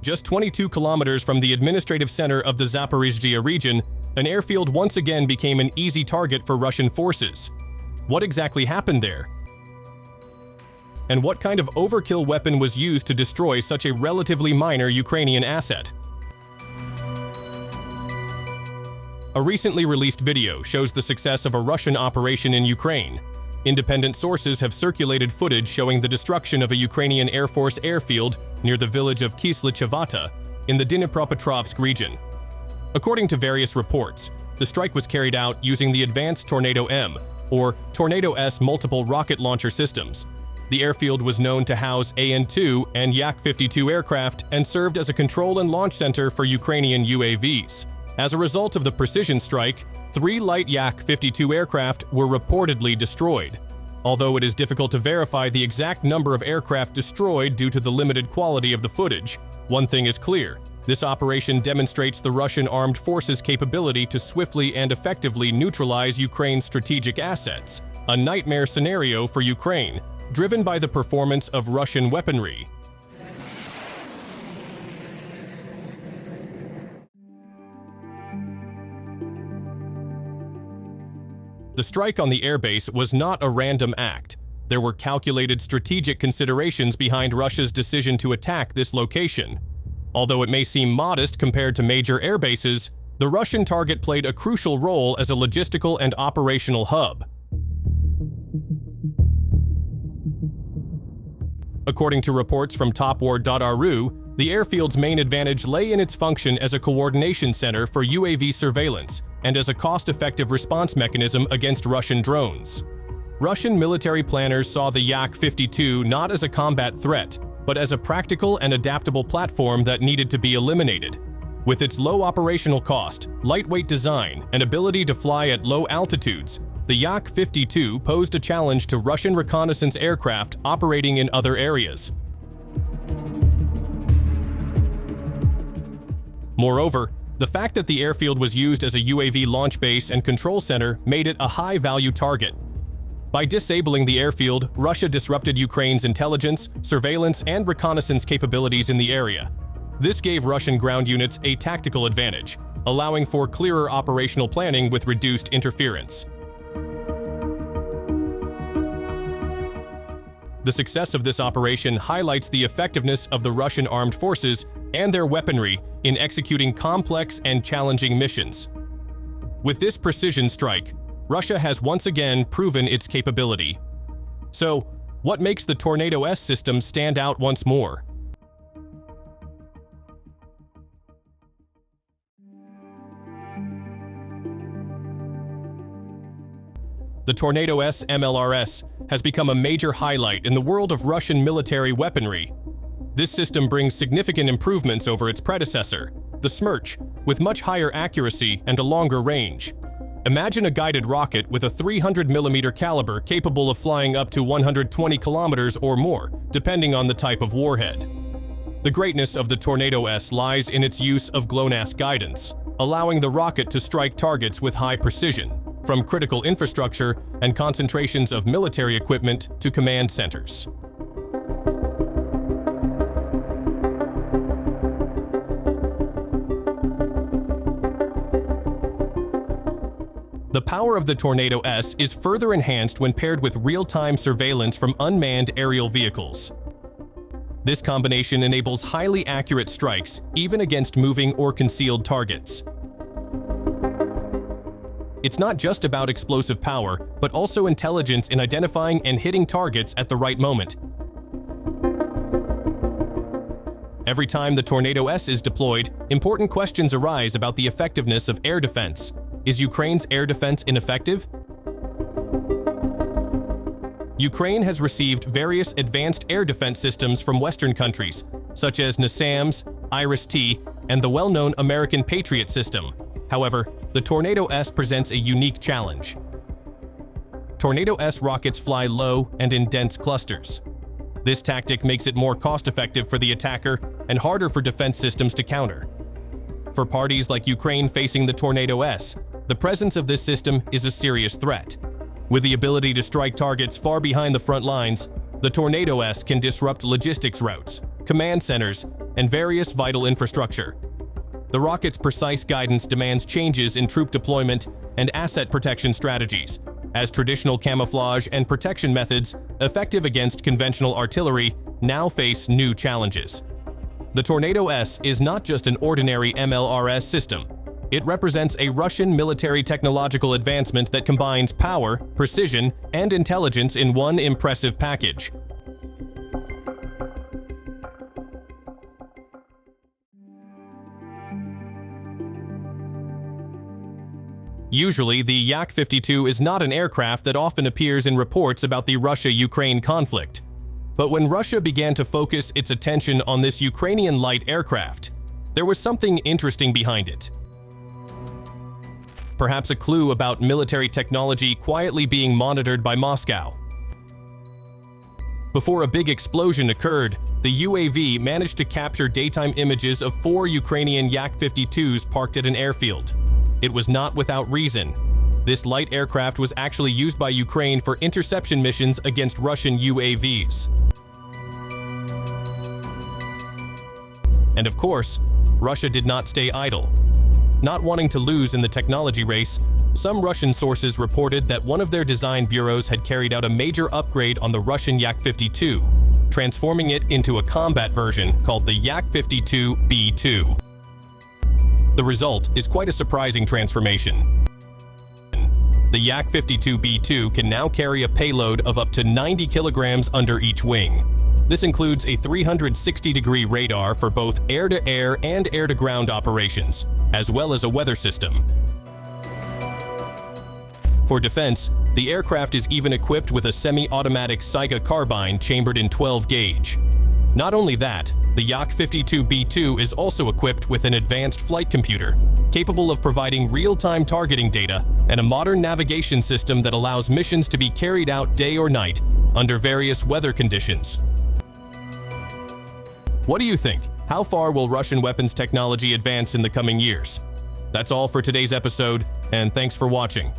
Just 22 kilometers from the administrative center of the Zaporizhzhia region, an airfield once again became an easy target for Russian forces. What exactly happened there? And what kind of overkill weapon was used to destroy such a relatively minor Ukrainian asset? A recently released video shows the success of a Russian operation in Ukraine. Independent sources have circulated footage showing the destruction of a Ukrainian Air Force airfield near the village of Kislichevata in the Dnipropetrovsk region. According to various reports, the strike was carried out using the advanced Tornado M, or Tornado S multiple rocket launcher systems. The airfield was known to house AN-2 and Yak-52 aircraft and served as a control and launch center for Ukrainian UAVs. As a result of the precision strike, 3 light Yak-52 aircraft were reportedly destroyed. Although it is difficult to verify the exact number of aircraft destroyed due to the limited quality of the footage, one thing is clear: this operation demonstrates the Russian armed forces' capability to swiftly and effectively neutralize Ukraine's strategic assets, a nightmare scenario for Ukraine, driven by the performance of Russian weaponry. The strike on the airbase was not a random act. There were calculated strategic considerations behind Russia's decision to attack this location. Although it may seem modest compared to major air bases, the Russian target played a crucial role as a logistical and operational hub. According to reports from topwar.ru, the airfield's main advantage lay in its function as a coordination center for UAV surveillance and as a cost-effective response mechanism against Russian drones. Russian military planners saw the Yak-52 not as a combat threat, but as a practical and adaptable platform that needed to be eliminated. With its low operational cost, lightweight design, and ability to fly at low altitudes, the Yak-52 posed a challenge to Russian reconnaissance aircraft operating in other areas. Moreover, the fact that the airfield was used as a UAV launch base and control center made it a high-value target. By disabling the airfield, Russia disrupted Ukraine's intelligence, surveillance, and reconnaissance capabilities in the area. This gave Russian ground units a tactical advantage, allowing for clearer operational planning with reduced interference. The success of this operation highlights the effectiveness of the Russian armed forces and their weaponry in executing complex and challenging missions. With this precision strike, Russia has once again proven its capability. So, what makes the Tornado S system stand out once more? The Tornado S MLRS has become a major highlight in the world of Russian military weaponry. This system brings significant improvements over its predecessor, the Smerch, with much higher accuracy and a longer range. Imagine a guided rocket with a 300mm caliber capable of flying up to 120 kilometers or more, depending on the type of warhead. The greatness of the Tornado S lies in its use of GLONASS guidance, allowing the rocket to strike targets with high precision, from critical infrastructure and concentrations of military equipment to command centers. The power of the Tornado S is further enhanced when paired with real-time surveillance from unmanned aerial vehicles. This combination enables highly accurate strikes, even against moving or concealed targets. It's not just about explosive power, but also intelligence in identifying and hitting targets at the right moment. Every time the Tornado S is deployed, important questions arise about the effectiveness of air defense. Is Ukraine's air defense ineffective? Ukraine has received various advanced air defense systems from Western countries, such as NASAMS, IRIS-T, and the well-known American Patriot system. However, the Tornado S presents a unique challenge. Tornado S rockets fly low and in dense clusters. This tactic makes it more cost-effective for the attacker and harder for defense systems to counter. For parties like Ukraine facing the Tornado S, the presence of this system is a serious threat. With the ability to strike targets far behind the front lines, the Tornado S can disrupt logistics routes, command centers, and various vital infrastructure. The rocket's precise guidance demands changes in troop deployment and asset protection strategies, as traditional camouflage and protection methods effective against conventional artillery now face new challenges. The Tornado-S is not just an ordinary MLRS system. It represents a Russian military technological advancement that combines power, precision, and intelligence in one impressive package. Usually, the Yak-52 is not an aircraft that often appears in reports about the Russia-Ukraine conflict. But when Russia began to focus its attention on this Ukrainian light aircraft, there was something interesting behind it. Perhaps a clue about military technology quietly being monitored by Moscow. Before a big explosion occurred, the UAV managed to capture daytime images of 4 Ukrainian Yak-52s parked at an airfield. It was not without reason. This light aircraft was actually used by Ukraine for interception missions against Russian UAVs. And of course, Russia did not stay idle. Not wanting to lose in the technology race, some Russian sources reported that one of their design bureaus had carried out a major upgrade on the Russian Yak-52, transforming it into a combat version called the Yak-52B2. The result is quite a surprising transformation. The Yak-52B2 can now carry a payload of up to 90 kilograms under each wing. This includes a 360-degree radar for both air-to-air and air-to-ground operations, as well as a weather system. For defense, the aircraft is even equipped with a semi-automatic Saiga carbine chambered in 12-gauge. Not only that, the Yak-52B2 is also equipped with an advanced flight computer, capable of providing real-time targeting data and a modern navigation system that allows missions to be carried out day or night under various weather conditions. What do you think? How far will Russian weapons technology advance in the coming years? That's all for today's episode, and thanks for watching.